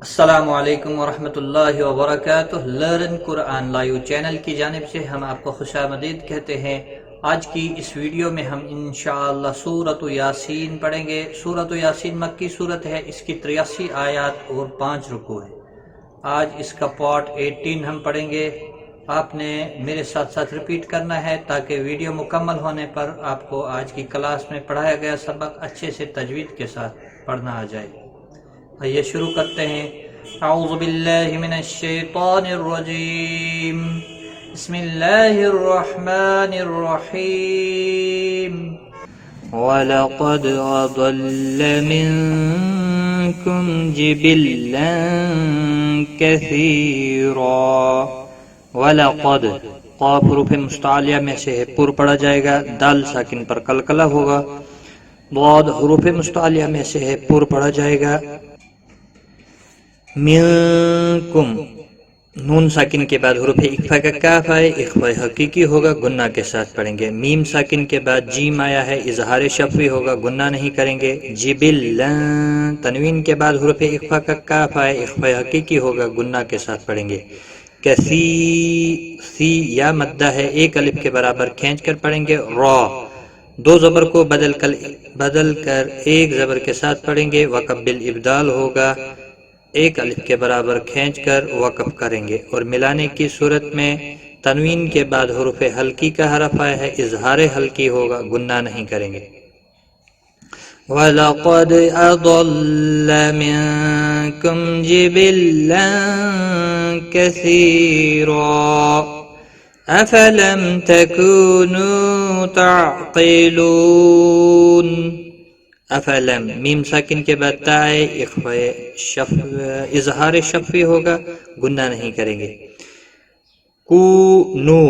السلام علیکم ورحمۃ اللہ وبرکاتہ۔ لرن قرآن لائیو چینل کی جانب سے ہم آپ کو خوش آمدید کہتے ہیں۔ آج کی اس ویڈیو میں ہم انشاءاللہ سورۃ یاسین پڑھیں گے۔ سورۃ یاسین مکی صورت ہے، اس کی 83 آیات اور 5 رکوع ہیں۔ آج اس کا پارٹ 18 ہم پڑھیں گے۔ آپ نے میرے ساتھ ساتھ ریپیٹ کرنا ہے تاکہ ویڈیو مکمل ہونے پر آپ کو آج کی کلاس میں پڑھایا گیا سبق اچھے سے تجوید کے ساتھ پڑھنا آ جائے۔ آئیے شروع کرتے ہیں۔ اعوذ باللہ من الشیطان الرجیم، بسم اللہ الرحمن الرحیم۔ وَلَقَدْ أَضَلَّ مِنْكُمْ جِبِلًّا كَثِيرًا۔ وَلَقَدْ قاف حروف مستعلیہ میں سے ہے، پر پڑھا جائے گا، دال ساکن پر قلقلہ ہوگا۔ ضاد حروف مستعلیہ میں سے ہے، پر پڑھا جائے گا۔ منکم نون ساکن کے بعد حروف اکفا کا کاف آئے، اخفا حقیقی ہوگا، گنہ کے ساتھ پڑھیں گے۔ میم ساکن کے بعد جیم آیا ہے، اظہار شفوی ہوگا، گنہ نہیں کریں گے۔ جبلن تنوین کے بعد حروف اکفا کا کاف آئے، اخفا حقیقی ہوگا، گنہ کے ساتھ پڑھیں گے۔ کسی سی یا مدہ ہے، ایک الف کے برابر کھینچ کر پڑھیں گے۔ را دو زبر کو بدل کر ایک زبر کے ساتھ پڑھیں گے۔ وقف بالابدال ہوگا، ایک الف کے برابر کھینچ کر وقف کریں گے۔ اور ملانے کی صورت میں تنوین کے بعد حروف حلقی کا حرف آیا ہے، اظہار حلقی ہوگا، گنہ نہیں کریں گے۔ وَلَقَدْ أَضَلَّ مِنْكُمْ جِبِلًّا كَثِيرًا أَفَلَمْ تَكُونُوا تَعْقِلُونَ۔ افلم میم ساکن کے بعد تا ہے، اظہار شفوی ہوگا، گنہ نہیں کریں گے۔ کو نو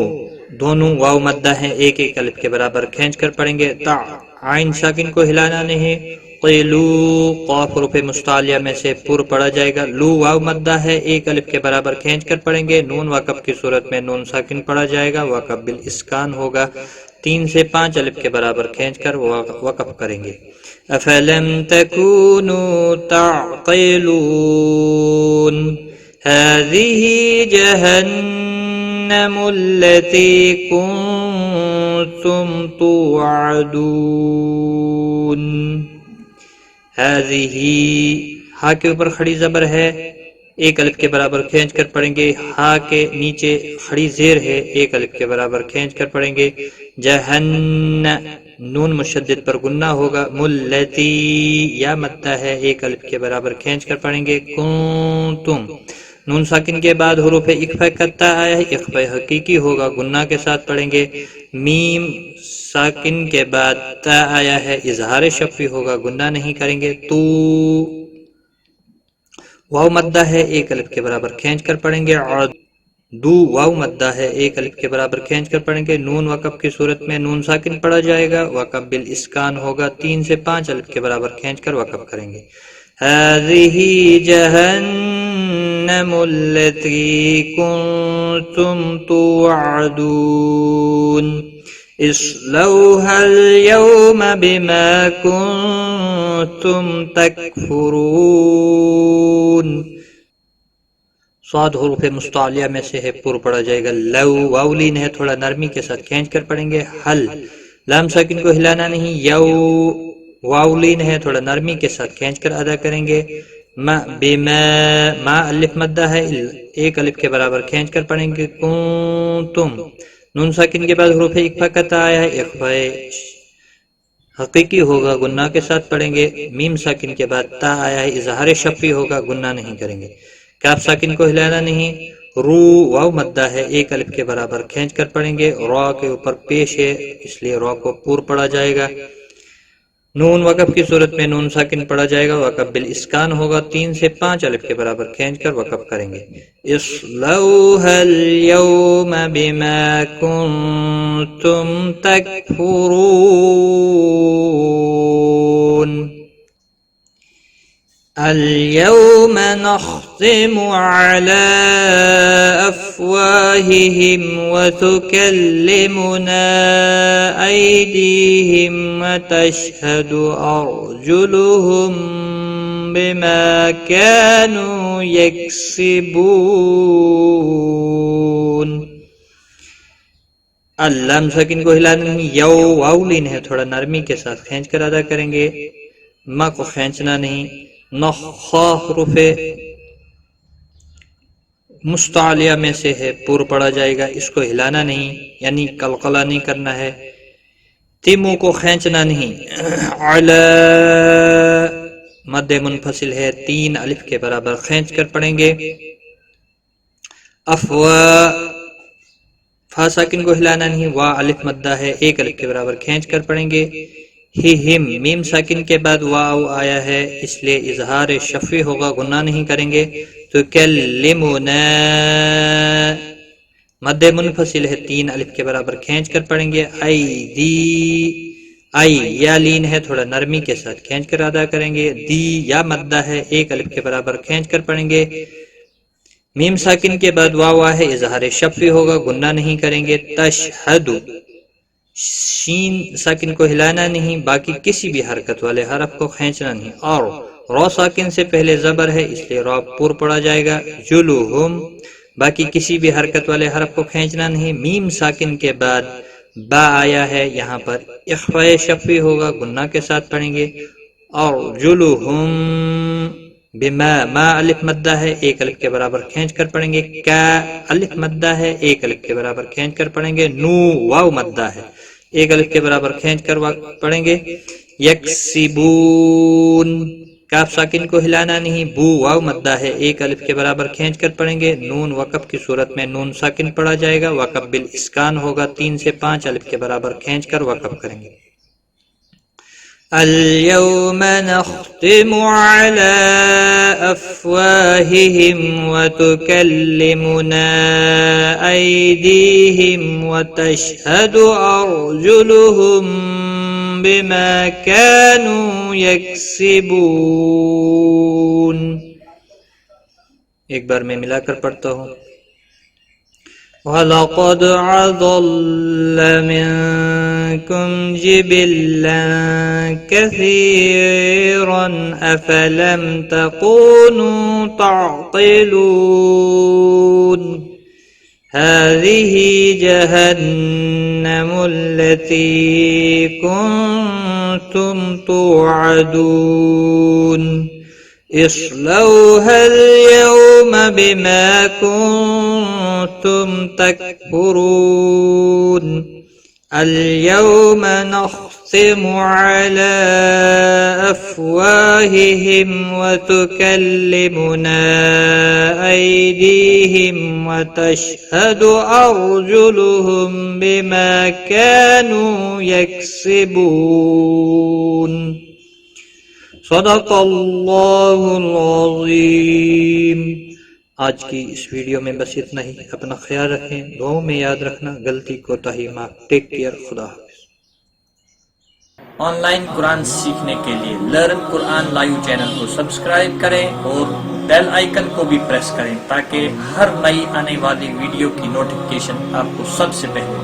دونوں واو مدہ ہیں، ایک ایک الف کے برابر کھینچ کر پڑھیں گے۔ تا عین ساکن کو ہلانا نہیں۔ قیلو قاف حروف مستعلیہ میں سے پر پڑھا جائے گا۔ لو واو مدہ ہے، ایک الف کے برابر کھینچ کر پڑھیں گے۔ نون وقف کی صورت میں نون ساکن پڑھا جائے گا، وقف بالاسکان ہوگا، 3 سے 5 الف کے برابر کھینچ کر وقف کریں گے۔ افلم تکونوا تعقلون هذه جہنم التي كنتم توعدون۔ هذه ہا کے اوپر کھڑی زبر ہے، ایک الف کے برابر کھینچ کر پڑھیں گے۔ ہا کے نیچے کھڑی زیر ہے، ایک الف کے برابر کھینچ کر پڑھیں گے۔ جہن نون مشدد پر گنہ ہوگا۔ ملتی یا مدہ ہے، ایک الف کے برابر کھینچ کر پڑھیں گے۔ کنتم نون ساکن کے بعد حروف اکفا کتا آیا ہے، اکفا حقیقی ہوگا، گنہ کے ساتھ پڑھیں گے۔ میم ساکن کے بعد تا آیا ہے، اظہار شفوی ہوگا، گنہ نہیں کریں گے۔ تو واو مدہ ہے، ایک الف کے برابر کھینچ کر پڑھیں گے۔ دو واو مدہ ہے، ایک الف کے برابر کھینچ کر پڑھیں گے۔ نون وقف کی صورت میں نون ساکن پڑھا جائے گا، وقف بالاسکان ہوگا، 3 سے 5 الف کے برابر کھینچ کر وقف کریں گے۔ هذه جہنم التي كنتم توعدون اصلوها اليوم بما كنتم تکفرون۔ صاد حروف مستعلیہ میں سے ہے، پر پڑھا جائے گا۔ لو واولین ہے، تھوڑا نرمی کے ساتھ کھینچ کر پڑھیں گے۔ حل لام ساکن کو ہلانا نہیں۔ یو واولین ہے، تھوڑا نرمی کے ساتھ کھینچ کر ادا کریں گے۔ ما بما ما الف مدہ ہے، ایک الف کے برابر کھینچ کر پڑھیں گے۔ کنتم نون ساکن کے بعد حروف اکفا کا تا آیا ہے، اکفا حقیقی ہوگا، گنہ کے ساتھ پڑھیں گے۔ میم ساکن کے بعد تا آیا ہے، اظہار شفوی ہوگا، گنہ نہیں کریں گے۔ کاف ساکن کو ہلانا نہیں۔ رو واو مدہ ہے، ایک الف کے برابر کھینچ کر پڑھیں گے۔ را کے اوپر پیش ہے، اس لیے را کو پور پڑھا جائے گا۔ نون وقف کی صورت میں نون ساکن پڑھا جائے گا، وقف بالاسکان ہوگا، 3 سے 5 الف کے برابر کھینچ کر وقف کریں گے۔ اصلوها اليوم بما كنتم تکفرون اليوم نختم على أفواههم وتكلمنا أيديهم وتشهد أرجلهم بما كانوا يكسبون. اللام ساکن کو ہلانا نہیں، یو واو لین ہے، تھوڑا نرمی کے ساتھ کھینچ کر ادا کریں گے، ما کو کھینچنا نہیں. نخا حروف مستعلیہ میں سے ہے، پور پڑا جائے گا، اس کو ہلانا نہیں، یعنی قلقلہ نہیں کرنا ہے. تیمو کو کھینچنا نہیں. علی مد منفصل ہے، 3 الف کے برابر کھینچ کر پڑھیں گے. افوا فا ساکن کو ہلانا نہیں، وا الف مدہ ہے، 1 الف کے برابر کھینچ کر پڑھیں گے. ہم میم ساکن کے بعد واو آیا ہے، اس لیے اظہار شفوی ہوگا، غنہ نہیں کریں گے. تو کلمنا مد منفصل ہے، 3 الف کے برابر کھینچ کر پڑھیں گے. آئی یا لین ہے، تھوڑا نرمی کے ساتھ کھینچ کر ادا کریں گے. دی یا مدہ ہے، 1 الف کے برابر کھینچ کر پڑھیں گے. میم ساکن کے بعد واو ہے، اظہار شفوی ہوگا، غنہ نہیں کریں گے. تشہد شین ساکن کو ہلانا نہیں، باقی کسی بھی حرکت والے حرف کو کھینچنا نہیں. اور رو ساکن سے پہلے زبر ہے، اس لیے رو پور پڑا جائے گا. جلوہم باقی کسی بھی حرکت والے حرف کو کھینچنا نہیں. میم ساکن کے بعد با آیا ہے، یہاں پر اخفاء شفوی ہوگا، غنہ کے ساتھ پڑھیں گے. اور جلوہم بما ما الف مدہ ہے، 1 الف کے برابر کھینچ کر پڑھیں گے. کا الف مدہ ہے، 1 الف کے برابر کھینچ کر پڑھیں گے. نو واو مدہ ہے، 1 الف کے برابر کھینچ کر پڑھیں گے. یکسبون کاف ساکن کو ہلانا نہیں، بو واو مدہ ہے، 1 الف کے برابر کھینچ کر پڑھیں گے. نون وقف کی صورت میں نون ساکن پڑھا جائے گا، وقف بالاسکان ہوگا، 3 سے 5 الف کے برابر کھینچ کر وقف کریں گے. اليوم نختم على أفواههم وتكلمنا أيديهم وتشهد أرجلهم بما كانوا يكسبون. ایک بار میں ملا کر پڑھتا ہوں. وَلَقَدْ عَضَلَّ مِنْكُمْ جِبِلًّا كَثِيرًا أَفَلَمْ تَكُونُوا تَعْقِلُونَ. هَذِهِ جَهَنَّمُ الَّتِي كُنْتُمْ تُوعَدُونَ. اصلوها اليوم بما كنتم تكفرون. اليوم نختم على أفواههم وتكلمنا أيديهم وتشهد أرجلهم بما كانوا يكسبون. صدق اللہ العظیم. آج کی اس ویڈیو میں بس اتنا ہی. اپنا خیال رکھیں، دعاؤں میں یاد رکھنا، غلطی کوتاہی معاف. Take care. خدا حافظ. آن لائن قرآن سیکھنے کے لیے لرن قرآن لائیو چینل کو سبسکرائب کریں اور بیل آئیکن کو بھی پریس کریں تاکہ ہر نئی آنے والی ویڈیو کی نوٹیفکیشن آپ کو سب سے پہلے